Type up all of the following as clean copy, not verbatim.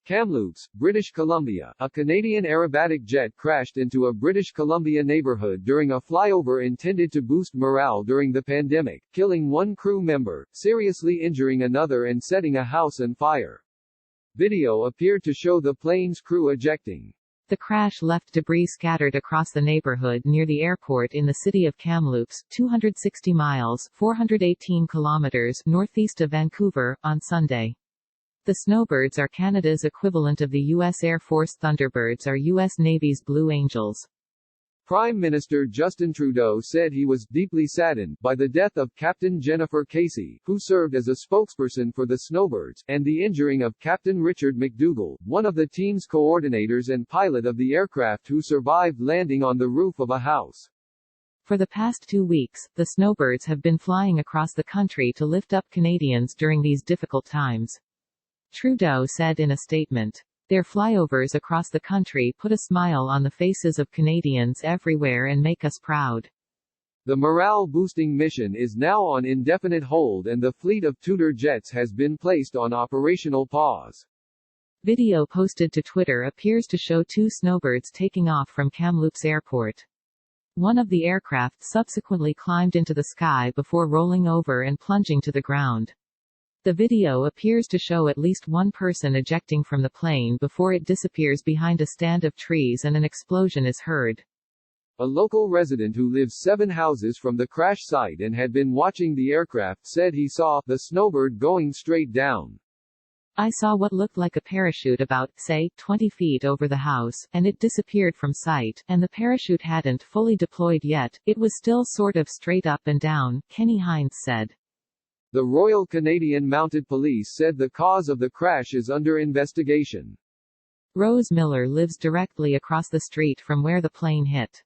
KAMLOOPS, British Columbia. A Canadian aerobatic jet crashed into a British Columbia neighborhood during a flyover intended to boost morale during the pandemic, killing one crew member, seriously injuring another and setting a house on fire. Video appeared to show the plane's crew ejecting. The crash left debris scattered across the neighborhood near the airport in the city of Kamloops, 260 miles 418 kilometers northeast of Vancouver, on Sunday. The Snowbirds are Canada's equivalent of the U.S. Air Force Thunderbirds or U.S. Navy's Blue Angels. Prime Minister Justin Trudeau said he was deeply saddened by the death of Captain Jennifer Casey, who served as a spokesperson for the Snowbirds, and the injuring of Captain Richard McDougall, one of the team's coordinators and pilot of the aircraft who survived landing on the roof of a house. For the past 2 weeks, the Snowbirds have been flying across the country to lift up Canadians during these difficult times. Trudeau said in a statement, "Their flyovers across the country put a smile on the faces of Canadians everywhere and make us proud." The morale-boosting mission is now on indefinite hold and the fleet of Tudor jets has been placed on operational pause. Video posted to Twitter appears to show 2 Snowbirds taking off from Kamloops Airport. One of the aircraft subsequently climbed into the sky before rolling over and plunging to the ground. The video appears to show at least one person ejecting from the plane before it disappears behind a stand of trees and an explosion is heard. A local resident who lives 7 houses from the crash site and had been watching the aircraft said he saw the Snowbird going straight down. "I saw what looked like a parachute about, say, 20 feet over the house, and it disappeared from sight, and the parachute hadn't fully deployed yet, it was still sort of straight up and down," Kenny Hines said. The Royal Canadian Mounted Police said the cause of the crash is under investigation. Rose Miller lives directly across the street from where the plane hit.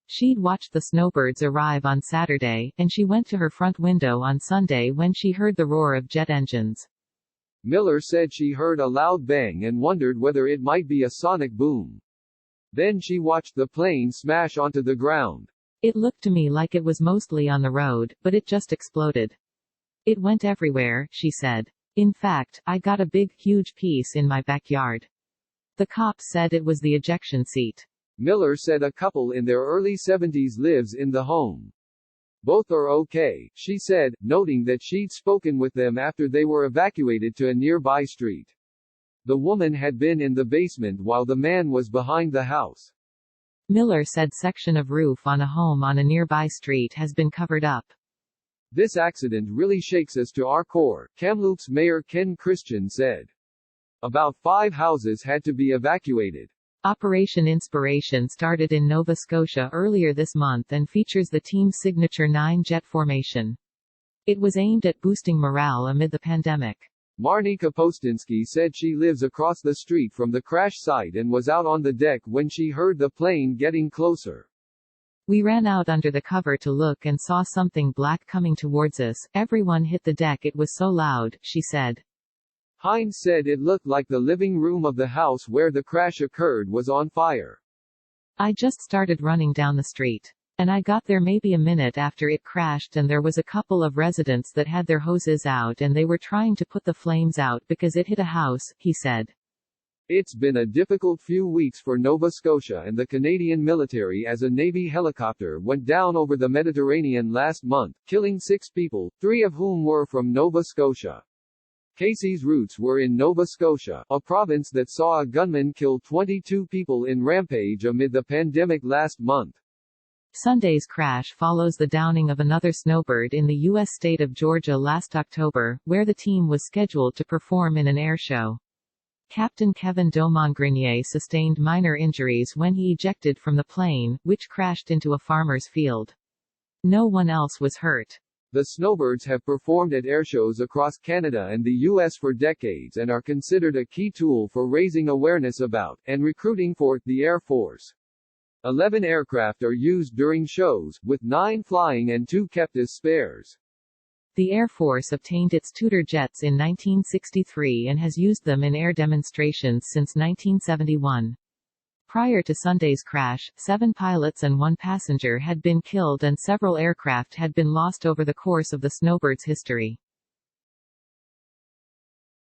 She'd watched the Snowbirds arrive on Saturday, and she went to her front window on Sunday when she heard the roar of jet engines. Miller said she heard a loud bang and wondered whether it might be a sonic boom. Then she watched the plane smash onto the ground. "It looked to me like it was mostly on the road, but it just exploded. It went everywhere," she said. "In fact, I got a big, huge piece in my backyard." The cops said it was the ejection seat. Miller said a couple in their early 70s lives in the home. "Both are okay," she said, noting that she'd spoken with them after they were evacuated to a nearby street. The woman had been in the basement while the man was behind the house. Miller said section of roof on a home on a nearby street has been covered up. "This accident really shakes us to our core," Kamloops Mayor Ken Christian said. About 5 houses had to be evacuated. Operation Inspiration started in Nova Scotia earlier this month and features the team's signature 9-jet formation. It was aimed at boosting morale amid the pandemic. Marnie Kapustinski said she lives across the street from the crash site and was out on the deck when she heard the plane getting closer. "We ran out under the cover to look and saw something black coming towards us. Everyone hit the deck, it was so loud," she said. Hines said it looked like the living room of the house where the crash occurred was on fire. "I just started running down the street. And I got there maybe a minute after it crashed and there was a couple of residents that had their hoses out and they were trying to put the flames out because it hit a house," he said. It's been a difficult few weeks for Nova Scotia and the Canadian military as a Navy helicopter went down over the Mediterranean last month, killing 6 people, 3 of whom were from Nova Scotia. Casey's roots were in Nova Scotia, a province that saw a gunman kill 22 people in rampage amid the pandemic last month. Sunday's crash follows the downing of another Snowbird in the U.S. state of Georgia last October, where the team was scheduled to perform in an air show. Captain Kevin Domon-Grenier sustained minor injuries when he ejected from the plane, which crashed into a farmer's field. No one else was hurt. The Snowbirds have performed at airshows across Canada and the U.S. for decades and are considered a key tool for raising awareness about, and recruiting for, the Air Force. 11 aircraft are used during shows, with 9 flying and 2 kept as spares. The Air Force obtained its Tudor jets in 1963 and has used them in air demonstrations since 1971. Prior to Sunday's crash, 7 pilots and 1 passenger had been killed and several aircraft had been lost over the course of the Snowbird's history.